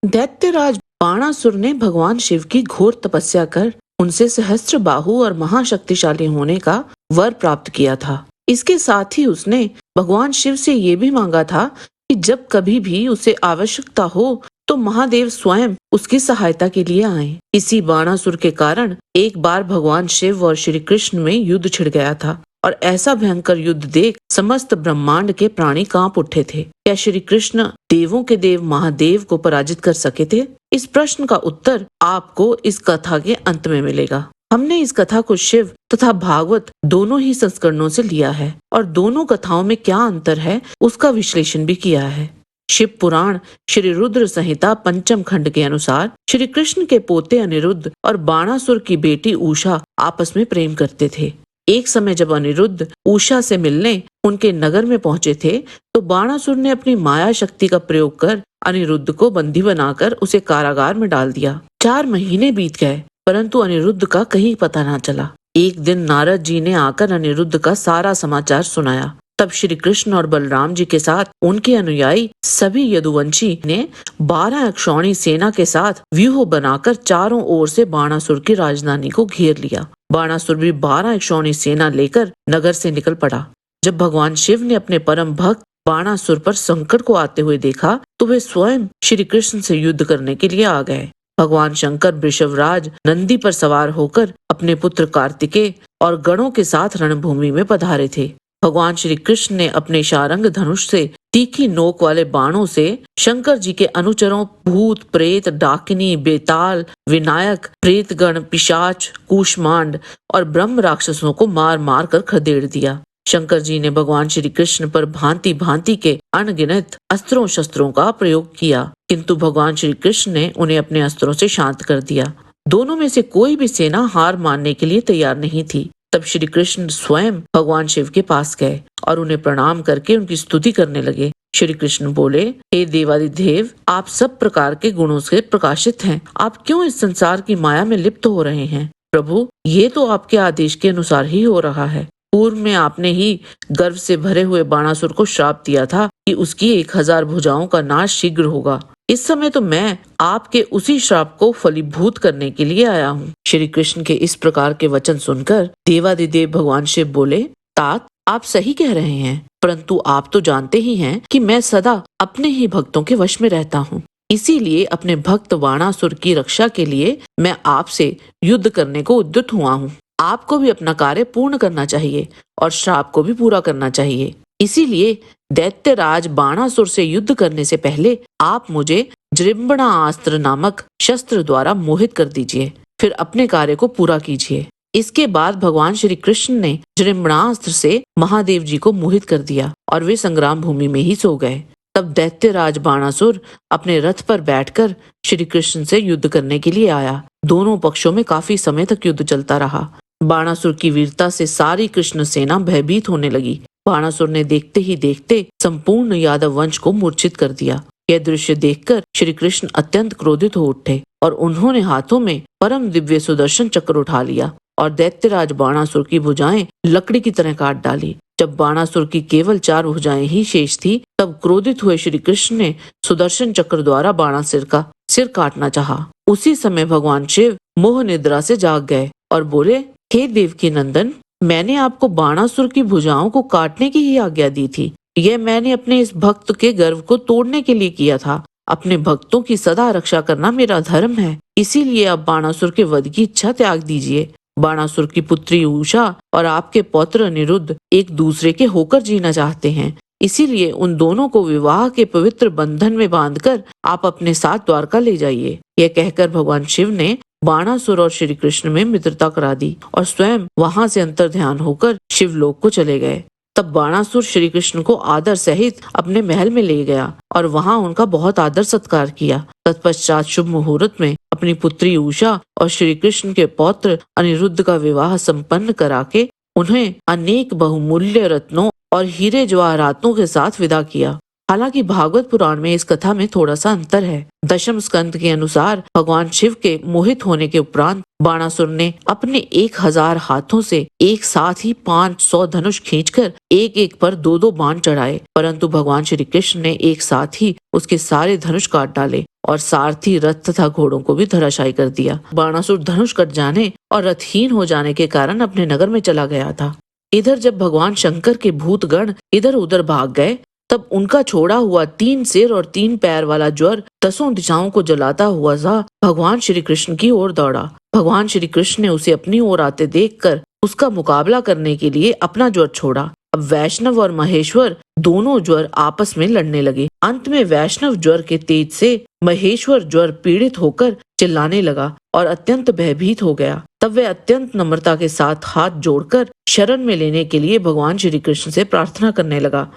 दैत्यराज बाणासुर ने भगवान शिव की घोर तपस्या कर उनसे सहस्त्र बाहु और महाशक्तिशाली होने का वर प्राप्त किया था। इसके साथ ही उसने भगवान शिव से ये भी मांगा था कि जब कभी भी उसे आवश्यकता हो तो महादेव स्वयं उसकी सहायता के लिए आएं। इसी बाणासुर के कारण एक बार भगवान शिव और श्री कृष्ण में युद्ध छिड़ गया था और ऐसा भयंकर युद्ध देख समस्त ब्रह्मांड के प्राणी कांप उठे थे। क्या श्री कृष्ण देवों के देव महादेव को पराजित कर सके थे? इस प्रश्न का उत्तर आपको इस कथा के अंत में मिलेगा। हमने इस कथा को शिव तथा भागवत दोनों ही संस्करणों से लिया है और दोनों कथाओं में क्या अंतर है उसका विश्लेषण भी किया है। शिव पुराण श्री रुद्र संहिता पंचम खंड के अनुसार श्री कृष्ण के पोते अनिरुद्ध और बाणासुर की बेटी उषा आपस में प्रेम करते थे। एक समय जब अनिरुद्ध उषा से मिलने उनके नगर में पहुंचे थे तो बाणासुर ने अपनी माया शक्ति का प्रयोग कर अनिरुद्ध को बंदी बनाकर उसे कारागार में डाल दिया। 4 महीने बीत गए परंतु अनिरुद्ध का कहीं पता न चला। एक दिन नारद जी ने आकर अनिरुद्ध का सारा समाचार सुनाया। तब श्री कृष्ण और बलराम जी के साथ उनके अनुयायी सभी यदुवंशी ने 12 अक्षौणी सेना के साथ व्यूह बनाकर चारों ओर से बाणासुर की राजधानी को घेर लिया। बाणासुर भी 12 अक्षौणी सेना लेकर नगर से निकल पड़ा। जब भगवान शिव ने अपने परम भक्त बाणासुर पर संकट को आते हुए देखा तो वे स्वयं श्री कृष्ण से युद्ध करने के लिए आ गए। भगवान शंकर वृषभराज नंदी पर सवार होकर अपने पुत्र कार्तिकेय और गणों के साथ रणभूमि में पधारे थे। भगवान श्री कृष्ण ने अपने शारंग धनुष से तीखी नोक वाले बाणों से शंकर जी के अनुचरों भूत प्रेत डाकिनी बेताल विनायक प्रेतगण पिशाच कूष्मांड और ब्रह्म राक्षसों को मार मार कर खदेड़ दिया। शंकर जी ने भगवान श्री कृष्ण पर भांति भांति के अनगिनत अस्त्रों शस्त्रों का प्रयोग किया किंतु भगवान श्री कृष्ण ने उन्हें अपने अस्त्रों से शांत कर दिया। दोनों में से कोई भी सेना हार मानने के लिए तैयार नहीं थी। तब श्री कृष्ण स्वयं भगवान शिव के पास गए और उन्हें प्रणाम करके उनकी स्तुति करने लगे। श्री कृष्ण बोले, हे देवादिदेव, आप सब प्रकार के गुणों से प्रकाशित हैं। आप क्यों इस संसार की माया में लिप्त हो रहे हैं? प्रभु, ये तो आपके आदेश के अनुसार ही हो रहा है। पूर्व में आपने ही गर्व से भरे हुए बाणासुर को श्राप दिया था कि उसकी 1000 भुजाओं का नाश शीघ्र होगा। इस समय तो मैं आपके उसी श्राप को फलीभूत करने के लिए आया हूँ। श्री कृष्ण के इस प्रकार के वचन सुनकर देवादिदेव भगवान शिव बोले, तात, आप सही कह रहे हैं, परंतु आप तो जानते ही हैं कि मैं सदा अपने ही भक्तों के वश में रहता हूँ। इसीलिए अपने भक्त बाणासुर की रक्षा के लिए मैं आपसे युद्ध करने को उद्युत हुआ हूँ। आपको भी अपना कार्य पूर्ण करना चाहिए और श्राप को भी पूरा करना चाहिए। इसीलिए दैत्यराज बाणासुर से युद्ध करने से पहले आप मुझे जृंभणास्त्र नामक शस्त्र द्वारा मोहित कर दीजिए, फिर अपने कार्य को पूरा कीजिए। इसके बाद भगवान श्री कृष्ण ने जृंभणास्त्र से महादेव जी को मोहित कर दिया और वे संग्राम भूमि में ही सो गए। तब दैत्यराज बाणासुर अपने रथ पर बैठकर श्री कृष्ण से युद्ध करने के लिए आया। दोनों पक्षों में काफी समय तक युद्ध चलता रहा। बाणासुर की वीरता से सारी कृष्ण सेना भयभीत होने लगी। बाणासुर ने देखते ही देखते संपूर्ण यादव वंश को मूर्छित कर दिया। यह दृश्य देखकर श्री कृष्ण अत्यंत क्रोधित हो उठे और उन्होंने हाथों में परम दिव्य सुदर्शन चक्र उठा लिया और दैत्यराज बाणासुर की भुजाएं लकड़ी की तरह काट डाली। जब बाणासुर की केवल 4 भुजाएं ही शेष थी तब क्रोधित हुए श्री कृष्ण ने सुदर्शन चक्र द्वारा बाणासुर का सिर काटना चाहा। उसी समय भगवान शिव मोह निद्रा से जाग गए और बोले, हे देवकी नंदन, मैंने आपको बाणासुर की भुजाओं को काटने की ही आज्ञा दी थी। यह मैंने अपने इस भक्त के गर्व को तोड़ने के लिए किया था। अपने भक्तों की सदा रक्षा करना मेरा धर्म है। इसीलिए अब बाणासुर के वध की इच्छा त्याग दीजिए। बाणासुर की पुत्री उषा और आपके पौत्र अनिरुद्ध एक दूसरे के होकर जीना चाहते हैं। इसीलिए उन दोनों को विवाह के पवित्र बंधन में बांधकर आप अपने साथ द्वारका ले जाइए। यह कहकर भगवान शिव ने बाणासुर और श्री कृष्ण में मित्रता करा दी और स्वयं वहां से अंतर ध्यान होकर शिवलोक को चले गए। तब बाणासुर श्री कृष्ण को आदर सहित अपने महल में ले गया और वहां उनका बहुत आदर सत्कार किया। तत्पश्चात शुभ मुहूर्त में अपनी पुत्री उषा और श्री कृष्ण के पौत्र अनिरुद्ध का विवाह संपन्न करा के उन्हें अनेक बहुमूल्य रत्नों और हीरे जवाहरातों के साथ विदा किया। हालांकि भागवत पुराण में इस कथा में थोड़ा सा अंतर है। दशम स्कंद के अनुसार भगवान शिव के मोहित होने के उपरांत बाणासुर ने अपने 1000 हाथों से एक साथ ही 500 धनुष खींचकर एक एक पर 2-2 बाण चढ़ाए, परंतु भगवान श्री कृष्ण ने एक साथ ही उसके सारे धनुष काट डाले और सारथी, रथ तथा घोड़ों को भी धराशायी कर दिया। बाणासुर धनुष कट जाने और रथहीन हो जाने के कारण अपने नगर में चला गया था। इधर जब भगवान शंकर के भूतगण इधर उधर भाग गए, तब उनका छोड़ा हुआ 3 सिर और 3 पैर वाला ज्वर 10 दिशाओं को जलाता हुआ सा भगवान श्री कृष्ण की ओर दौड़ा। भगवान श्री कृष्ण ने उसे अपनी ओर आते देखकर उसका मुकाबला करने के लिए अपना ज्वर छोड़ा। अब वैष्णव और महेश्वर दोनों ज्वर आपस में लड़ने लगे। अंत में वैष्णव ज्वर के तेज से महेश्वर ज्वर पीड़ित होकर चिल्लाने लगा और अत्यंत भयभीत हो गया। तब वह अत्यंत नम्रता के साथ हाथ जोड़कर शरण में लेने के लिए भगवान श्री कृष्ण से प्रार्थना करने लगा।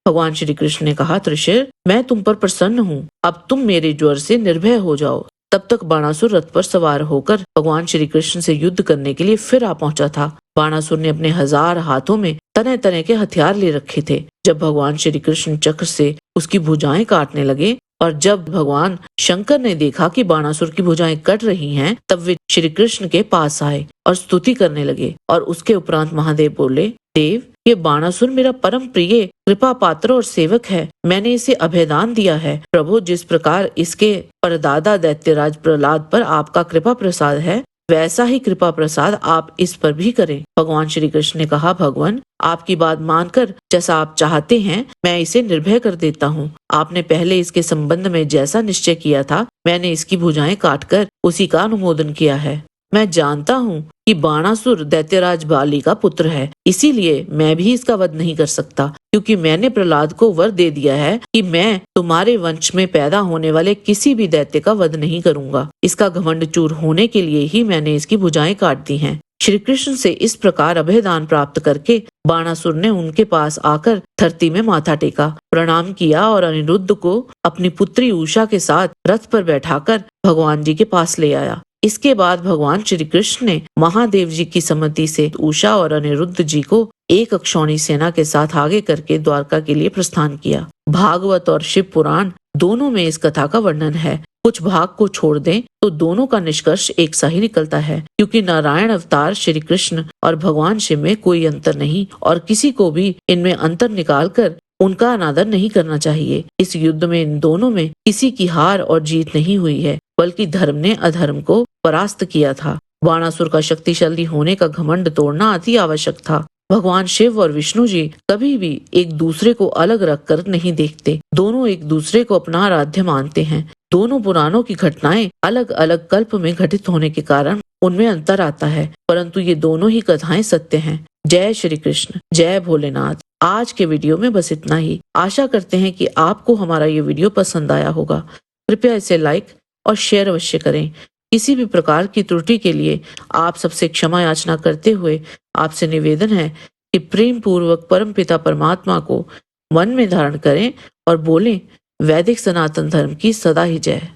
भगवान श्री कृष्ण ने कहा, त्रिशूल, मैं तुम पर प्रसन्न हूँ, अब तुम मेरे ज्वर से निर्भय हो जाओ। तब तक बाणासुर रथ पर सवार होकर भगवान श्री कृष्ण से युद्ध करने के लिए फिर आ पहुंचा था। बाणासुर ने अपने 1000 हाथों में तरह तरह के हथियार ले रखे थे। जब भगवान श्री कृष्ण चक्र से उसकी भुजाएं काटने लगे और जब भगवान शंकर ने देखा कि बाणासुर की भुजाएं कट रही हैं, तब वे श्री कृष्ण के पास आए और स्तुति करने लगे। और उसके उपरांत महादेव बोले, देव, ये बाणासुर मेरा परम प्रिय, कृपा पात्र और सेवक है। मैंने इसे अभयदान दिया है। प्रभु, जिस प्रकार इसके परदादा दैत्यराज प्रहलाद पर आपका कृपा प्रसाद है, वैसा ही कृपा प्रसाद आप इस पर भी करें। भगवान श्री कृष्ण ने कहा, भगवान, आपकी बात मानकर जैसा आप चाहते हैं मैं इसे निर्भय कर देता हूँ। आपने पहले इसके संबंध में जैसा निश्चय किया था, मैंने इसकी भुजाएं काटकर उसी का अनुमोदन किया है। मैं जानता हूँ कि बाणासुर दैत्यराज बाली का पुत्र है, इसीलिए मैं भी इसका वध नहीं कर सकता, क्योंकि मैंने प्रहलाद को वर दे दिया है कि मैं तुम्हारे वंश में पैदा होने वाले किसी भी दैत्य का वध नहीं करूंगा। इसका घमंड चूर होने के लिए ही मैंने इसकी भुजाएं काट दी हैं। श्री कृष्ण से इस प्रकार अभयदान प्राप्त करके बाणासुर ने उनके पास आकर धरती में माथा टेका, प्रणाम किया और अनिरुद्ध को अपनी पुत्री उषा के साथ रथ पर बैठाकर भगवान जी के पास ले आया। इसके बाद भगवान श्री कृष्ण ने महादेव जी की सम्मति से उषा और अनिरुद्ध जी को एक अक्षौणी सेना के साथ आगे करके द्वारका के लिए प्रस्थान किया। भागवत और शिव पुराण दोनों में इस कथा का वर्णन है। कुछ भाग को छोड़ दें तो दोनों का निष्कर्ष एक सा ही निकलता है, क्योंकि नारायण अवतार श्री कृष्ण और भगवान शिव में कोई अंतर नहीं और किसी को भी इनमें अंतर निकाल कर उनका अनादर नहीं करना चाहिए। इस युद्ध में इन दोनों में किसी की हार और जीत नहीं हुई है, बल्कि धर्म ने अधर्म को परास्त किया था। बाणासुर का शक्तिशाली होने का घमंड तोड़ना अति आवश्यक था। भगवान शिव और विष्णु जी कभी भी एक दूसरे को अलग रखकर नहीं देखते। दोनों एक दूसरे को अपना आराध्य मानते हैं। दोनों पुराणों की घटनाएं अलग अलग कल्प में घटित होने के कारण उनमें अंतर आता है, परंतु ये दोनों ही कथाएं सत्य हैं। जय श्री कृष्ण, जय भोलेनाथ। आज के वीडियो में बस इतना ही। आशा करते हैं कि आपको हमारा ये वीडियो पसंद आया होगा। कृपया इसे लाइक और शेयर अवश्य करें। किसी भी प्रकार की त्रुटि के लिए आप सबसे क्षमा याचना करते हुए आपसे निवेदन है कि प्रेम पूर्वक परमपिता परमात्मा को मन में धारण करें और बोलें, वैदिक सनातन धर्म की सदा ही जय।